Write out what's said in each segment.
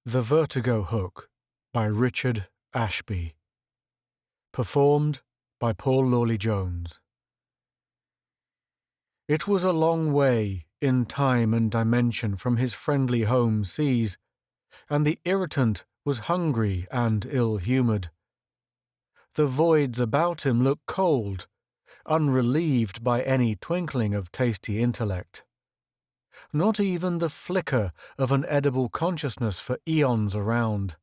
The Vertigo Hook by Richard Ashby. Performed by Paul Lawley Jones. It was a long way in time and dimension from his friendly home seas, and the irritant was hungry and ill-humoured. The voids about him looked cold, unrelieved by any twinkling of tasty intellect. Not even the flicker of an edible consciousness for eons around.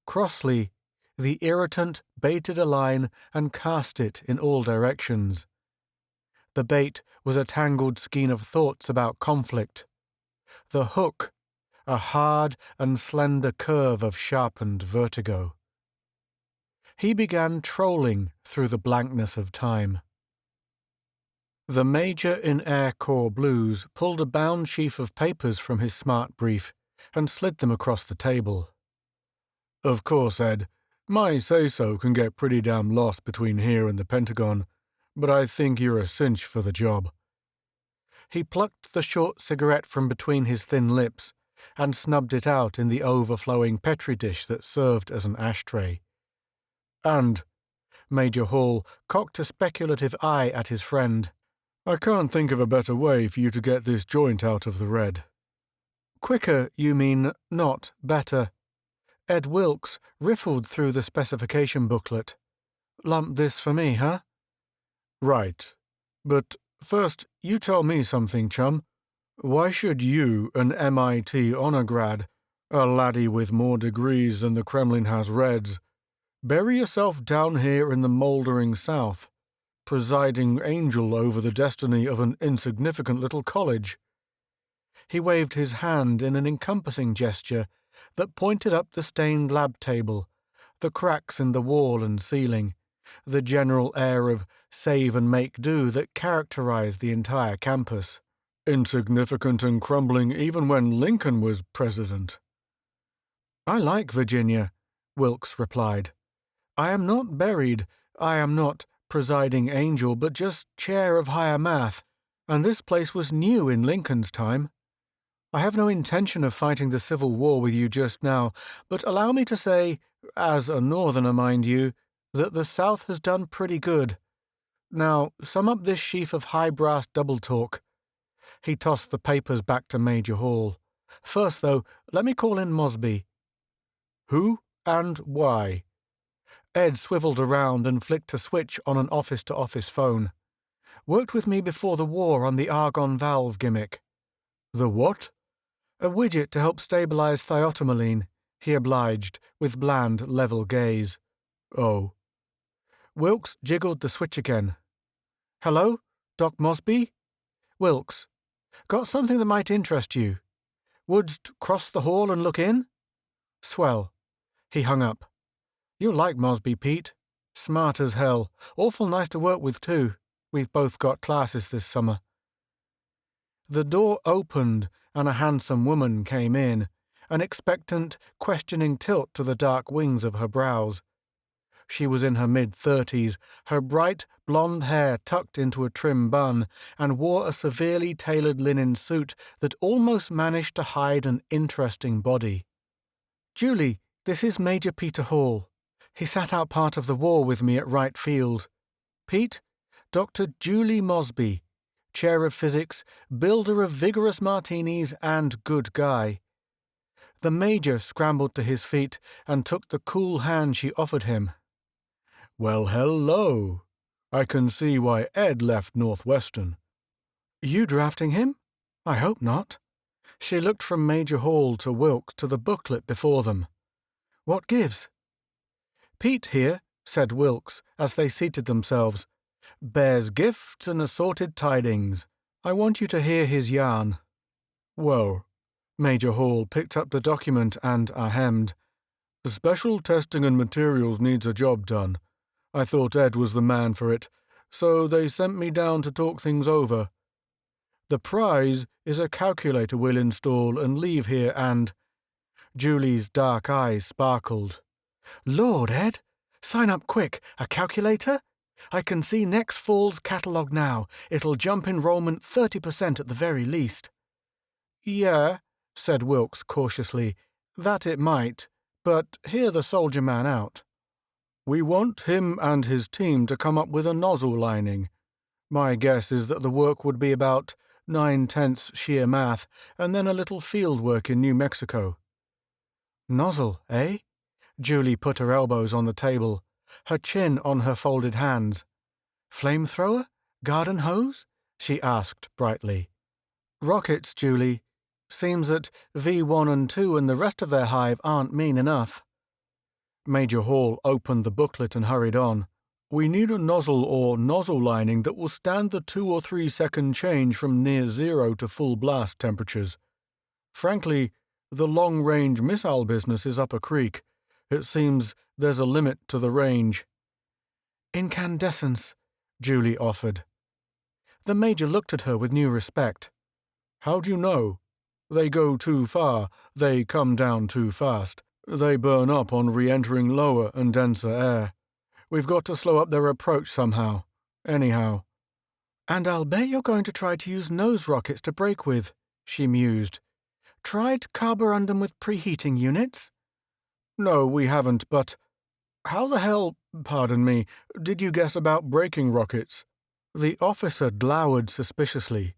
Crossly, the irritant baited a line and cast it in all directions. The bait was a tangled skein of thoughts about conflict. The hook, a hard and slender curve of sharpened vertigo. He began trolling through the blankness of time. The Major in Air Corps Blues pulled a bound sheaf of papers from his smart brief and slid them across the table. "Of course, Ed, my say-so can get pretty damn lost between here and the Pentagon, but I think you're a cinch for the job." He plucked the short cigarette from between his thin lips and snubbed it out in the overflowing Petri dish that served as an ashtray. "And," Major Hall cocked a speculative eye at his friend, "I can't think of a better way for you to get this joint out of the red." "Quicker, you mean, not better." Ed Wilkes riffled through the specification booklet. "Lump this for me, huh?" "Right. But first, you tell me something, chum. Why should you, an MIT honor grad, a laddie with more degrees than the Kremlin has Reds, bury yourself down here in the mouldering South, presiding angel over the destiny of an insignificant little college?" He waved his hand in an encompassing gesture that pointed up the stained lab table, the cracks in the wall and ceiling, the general air of save-and-make-do that characterized the entire campus. "Insignificant and crumbling even when Lincoln was president." "I like Virginia," Wilkes replied. "I am not buried, I am not presiding angel, but just chair of higher math, and this place was new in Lincoln's time. I have no intention of fighting the Civil War with you just now, but allow me to say, as a Northerner, mind you, that the South has done pretty good. Now, sum up this sheaf of high-brass double-talk." He tossed the papers back to Major Hall. "First, though, let me call in Mosby." "Who and why?" Ed swiveled around and flicked a switch on an office-to-office phone. "Worked with me before the war on the argon valve gimmick." "The what?" "A widget to help stabilize thiotomaline," he obliged, with bland, level gaze. "Oh." Wilkes jiggled the switch again. "Hello? Doc Mosby?" "Wilkes. Got something that might interest you. Would cross the hall and look in?" "Swell." He hung up. "You'll like Mosby, Pete. Smart as hell. Awful nice to work with, too. We've both got classes this summer." The door opened and a handsome woman came in, an expectant, questioning tilt to the dark wings of her brows. She was in her mid-30s, her bright, blonde hair tucked into a trim bun, and wore a severely tailored linen suit that almost managed to hide an interesting body. "Julie, this is Major Peter Hall. He sat out part of the war with me at Wright Field. Pete, Dr. Julie Mosby, Chair of Physics, builder of vigorous martinis, and good guy." The Major scrambled to his feet and took the cool hand she offered him. "Well, hello. I can see why Ed left Northwestern." "You drafting him? I hope not." She looked from Major Hall to Wilkes to the booklet before them. "What gives?" "Pete here," said Wilkes, as they seated themselves, "bears gifts and assorted tidings. I want you to hear his yarn." "Well," Major Hall picked up the document and ahemed. "Special testing and materials needs a job done. I thought Ed was the man for it, so they sent me down to talk things over. The prize is a calculator we'll install and leave here and—" Julie's dark eyes sparkled. "Lord, Ed! Sign up quick. A calculator? I can see next fall's catalogue now. It'll jump enrollment 30% at the very least." "Yeah," said Wilkes cautiously, That it might, but hear the soldier man out. We want him and his team to come up with a nozzle lining. My guess is that the work would be about 9/10 sheer math, and then a little field work in New Mexico. Nozzle, eh? Julie put her elbows on the table, her chin on her folded hands. Flamethrower? Garden hose? She asked brightly. Rockets, Julie. Seems that V1 and 2 and the rest of their hive aren't mean enough. Major Hall opened the booklet and hurried on. We need a nozzle or nozzle lining that will stand the 2 or 3 second change from near zero to full blast temperatures. Frankly, the long-range missile business is up a creek. It seems there's a limit to the range. Incandescence, Julie offered. The Major looked at her with new respect. How do you know? They go too far, they come down too fast. They burn up on re-entering lower and denser air. We've got to slow up their approach somehow. Anyhow. And I'll bet you're going to try to use nose rockets to break with, she mused. Tried carborundum with preheating units? No, we haven't, but how the hell, pardon me, did you guess about braking rockets? The officer glowered suspiciously.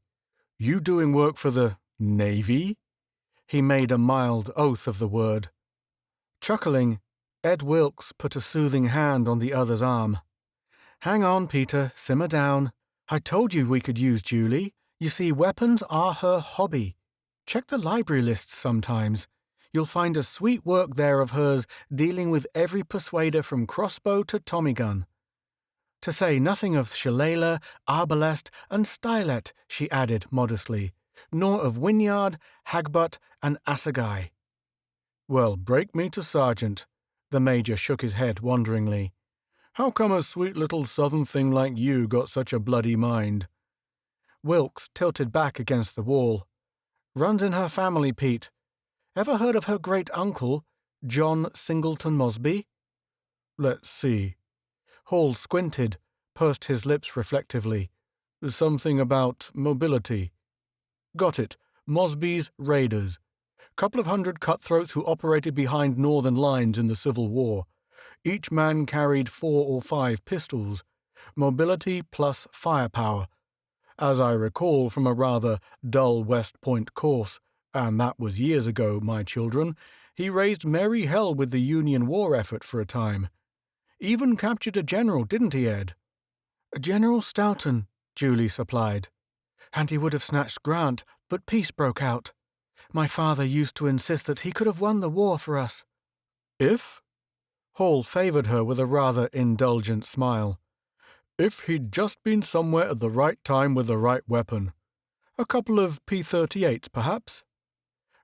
You doing work for the Navy? He made a mild oath of the word. Chuckling, Ed Wilkes put a soothing hand on the other's arm. Hang on, Peter, simmer down. I told you we could use Julie. You see, weapons are her hobby. Check the library lists sometimes. You'll find a sweet work there of hers dealing with every persuader from crossbow to Tommy gun. To say nothing of shillelagh, arbalest, and stylet, she added modestly, nor of whinyard, hagbut, and assegai. Well, break me to sergeant. The Major shook his head wonderingly. How come a sweet little southern thing like you got such a bloody mind? Wilkes tilted back against the wall. Runs in her family, Pete. Ever heard of her great-uncle, John Singleton Mosby? Let's see. Hall squinted, pursed his lips reflectively. Something about mobility. Got it. Mosby's Raiders. Couple of hundred cutthroats who operated behind northern lines in the Civil War. Each man carried 4 or 5 pistols. Mobility plus firepower. As I recall from a rather dull West Point course, and that was years ago, my children, he raised merry hell with the Union war effort for a time. Even captured a general, didn't he, Ed? General Stoughton, Julie supplied. And he would have snatched Grant, but peace broke out. My father used to insist that he could have won the war for us. If? Hall favoured her with a rather indulgent smile. If he'd just been somewhere at the right time with the right weapon. A couple of P-38s, perhaps?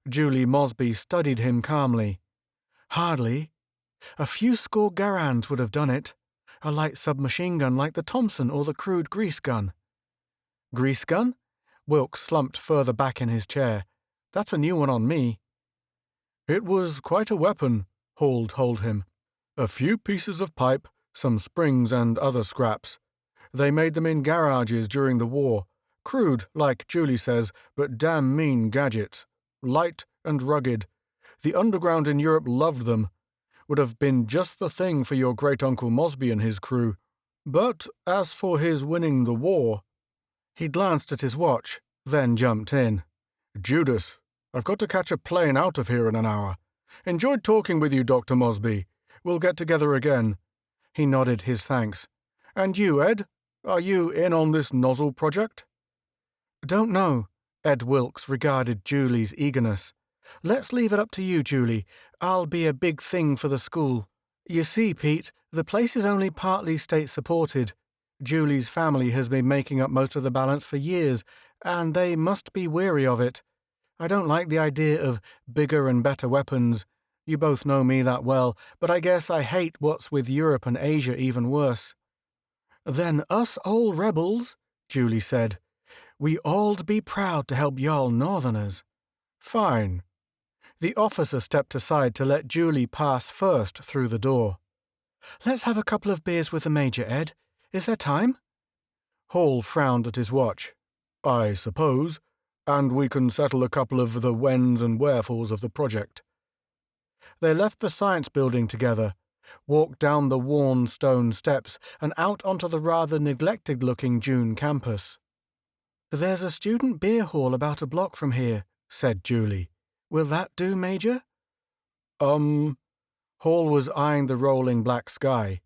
Julie Mosby studied him calmly. Hardly. A few score Garands would have done it. A light submachine gun like the Thompson or the crude grease gun. Grease gun? Wilkes slumped further back in his chair. That's a new one on me. It was quite a weapon, Hall told him. A few pieces of pipe, some springs and other scraps. They made them in garages during the war. Crude, like Julie says, but damn mean gadgets. Light and rugged. The underground in Europe loved them. Would have been just the thing for your great-uncle Mosby and his crew. But as for his winning the war... He glanced at his watch, then jumped in. Judas, I've got to catch a plane out of here in an hour. Enjoyed talking with you, Dr. Mosby. We'll get together again. He nodded his thanks. And you, Ed? Are you in on this nozzle project? Don't know. Ed Wilkes regarded Julie's eagerness. Let's leave it up to you, Julie. I'll be a big thing for the school. You see, Pete, the place is only partly state-supported. Julie's family has been making up most of the balance for years, and they must be weary of it. I don't like the idea of bigger and better weapons. You both know me that well, but I guess I hate what's with Europe and Asia even worse. Then us old rebels, Julie said. We all'd be proud to help y'all northerners. Fine. The officer stepped aside to let Julie pass first through the door. Let's have a couple of beers with the Major, Ed. Is there time? Hall frowned at his watch. I suppose. And we can settle a couple of the whens and wherefores of the project. They left the science building together, walked down the worn stone steps and out onto the rather neglected-looking June campus. "There's a student beer hall about a block from here," said Julie. "Will that do, Major?" Hall was eyeing the rolling black sky.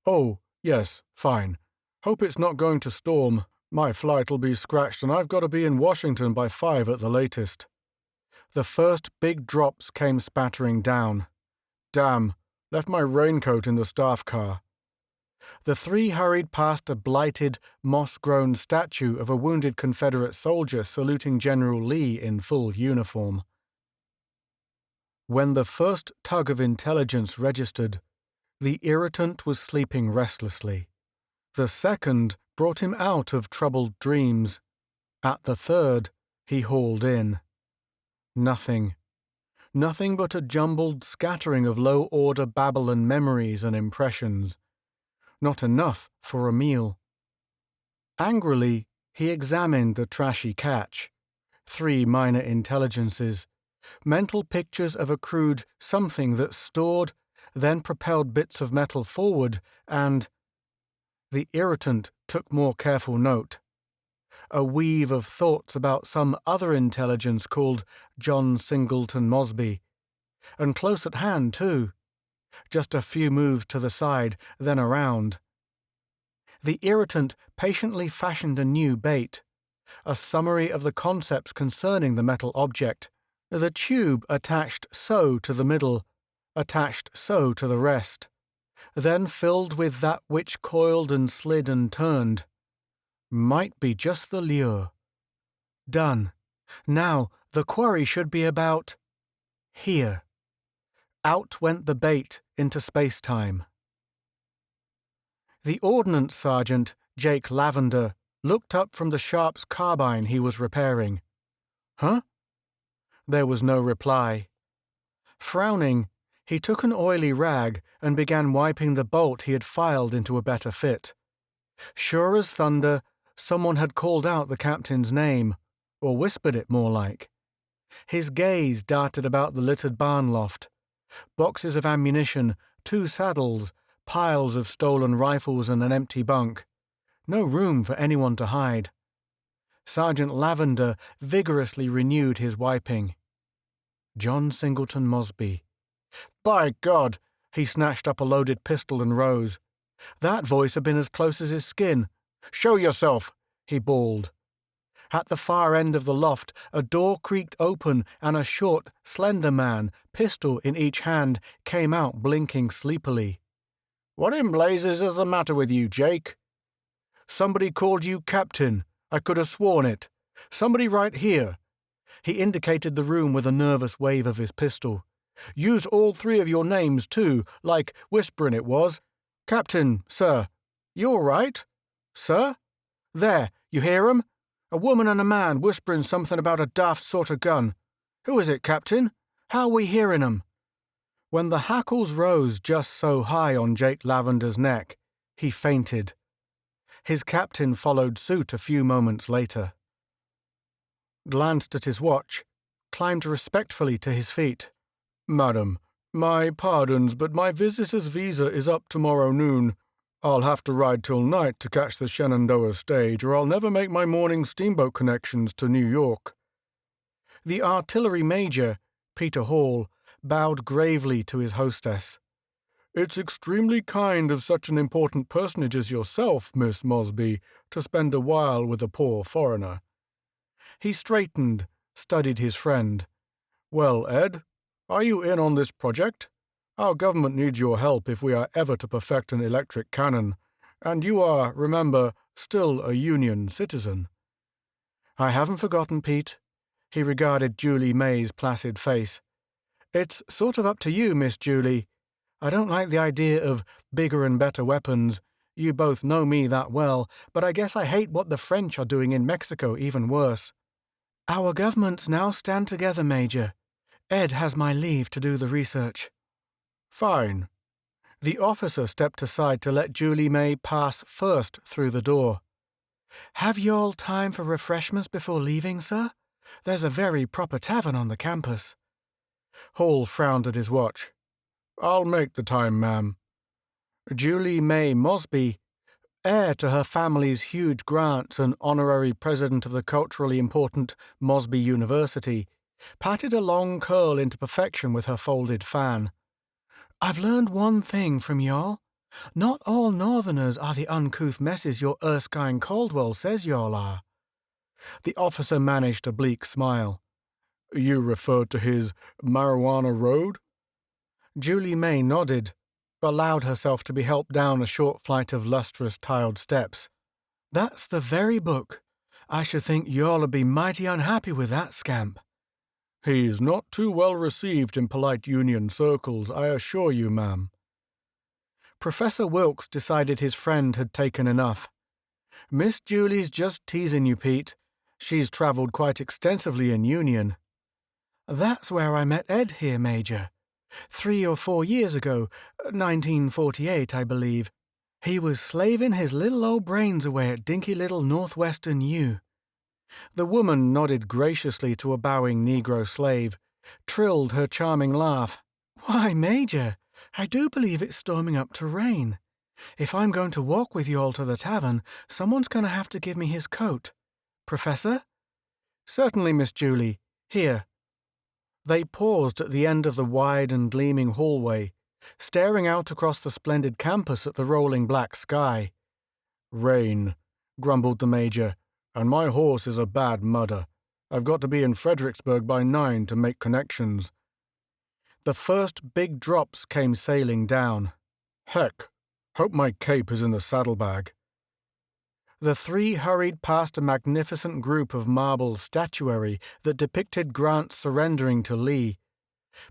"Oh, yes, fine. Hope it's not going to storm. My flight'll be scratched and I've got to be in Washington by 5 at the latest." The first big drops came spattering down. Damn, left my raincoat in the staff car. The three hurried past a blighted, moss-grown statue of a wounded Confederate soldier saluting General Lee in full uniform. When the first tug of intelligence registered, the irritant was sleeping restlessly. The second brought him out of troubled dreams. At the third, he hauled in. Nothing. Nothing but a jumbled scattering of low-order Babylon memories and impressions. Not enough for a meal. Angrily, he examined the trashy catch. 3 minor intelligences. Mental pictures of a crude something that stored, then propelled bits of metal forward, and... The irritant took more careful note. A weave of thoughts about some other intelligence called John Singleton Mosby. And close at hand, too. Just a few moves to the side, then around. The irritant patiently fashioned a new bait. A summary of the concepts concerning the metal object. The tube attached so to the middle, attached so to the rest, then filled with that which coiled and slid and turned. Might be just the lure. Done. Now the quarry should be about... here. Out went the bait into space-time. The ordnance sergeant, Jake Lavender, looked up from the Sharps carbine he was repairing. "Huh?" There was no reply. Frowning, he took an oily rag and began wiping the bolt he had filed into a better fit. Sure as thunder, someone had called out the captain's name, or whispered it more like. His gaze darted about the littered barn loft. Boxes of ammunition, 2 saddles, piles of stolen rifles and an empty bunk. No room for anyone to hide. Sergeant Lavender vigorously renewed his wiping. John Singleton Mosby. By God! He snatched up a loaded pistol and rose. That voice had been as close as his skin. "Show yourself!" he bawled. At the far end of the loft, a door creaked open and a short, slender man, pistol in each hand, came out blinking sleepily. "What in blazes is the matter with you, Jake?" "Somebody called you captain. I could have sworn it. Somebody right here." He indicated the room with a nervous wave of his pistol. "Used all 3 of your names, too, like whispering it was. Captain, sir. You all right? Sir? There, you hear 'em? A woman and a man whispering something about a daft sort of gun. Who is it, Captain? How are we hearing 'em?" When the hackles rose just so high on Jake Lavender's neck, he fainted. His captain followed suit a few moments later. Glanced at his watch, climbed respectfully to his feet. "Madam, my pardons, but my visitor's visa is up tomorrow noon. I'll have to ride till night to catch the Shenandoah stage, or I'll never make my morning steamboat connections to New York." The artillery major, Peter Hall, bowed gravely to his hostess. "It's extremely kind of such an important personage as yourself, Miss Mosby, to spend a while with a poor foreigner." He straightened, studied his friend. "Well, Ed, are you in on this project? Our government needs your help if we are ever to perfect an electric cannon, and you are, remember, still a Union citizen." "I haven't forgotten, Pete." He regarded Julie May's placid face. "It's sort of up to you, Miss Julie. I don't like the idea of bigger and better weapons. You both know me that well, but I guess I hate what the French are doing in Mexico even worse." "Our governments now stand together, Major. Ed has my leave to do the research." "Fine." The officer stepped aside to let Julie May pass first through the door. "Have you all time for refreshments before leaving, sir? There's a very proper tavern on the campus." Hall frowned at his watch. I'll make the time, ma'am. Julie May Mosby, heir to her family's huge grants and honorary president of the culturally important Mosby University, patted a long curl into perfection with her folded fan. I've learned one thing from y'all. Not all Northerners are the uncouth messes your Erskine Caldwell says y'all are. The officer managed a bleak smile. You referred to his Marijuana Road? Julie May nodded, allowed herself to be helped down a short flight of lustrous tiled steps. That's the very book. I should think y'all'd be mighty unhappy with that scamp. He's not too well received in polite union circles, I assure you, ma'am. Professor Wilkes decided his friend had taken enough. Miss Julie's just teasing you, Pete. She's travelled quite extensively in Union. That's where I met Ed here, Major. 3 or 4 years ago, 1948, I believe. He was slaving his little old brains away at dinky little Northwestern U. The woman nodded graciously to a bowing Negro slave, trilled her charming laugh. Why, Major, I do believe it's storming up to rain. If I'm going to walk with you all to the tavern, someone's going to have to give me his coat. Professor? Certainly, Miss Julie. Here. They paused at the end of the wide and gleaming hallway, staring out across the splendid campus at the rolling black sky. Rain, grumbled the Major, and my horse is a bad mudder. I've got to be in Fredericksburg by 9 to make connections. The first big drops came sailing down. Heck, hope my cape is in the saddlebag. The three hurried past a magnificent group of marble statuary that depicted Grant surrendering to Lee.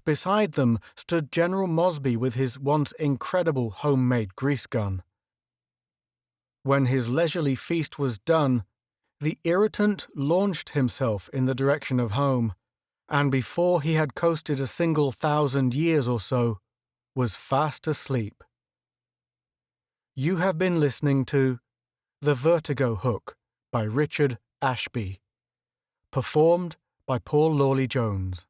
Beside them stood General Mosby with his once incredible homemade grease gun. When his leisurely feast was done, the irritant launched himself in the direction of home, and before he had coasted a single 1,000 years or so, was fast asleep. You have been listening to The Vertigo Hook by Richard Ashby, performed by Paul Lawley Jones.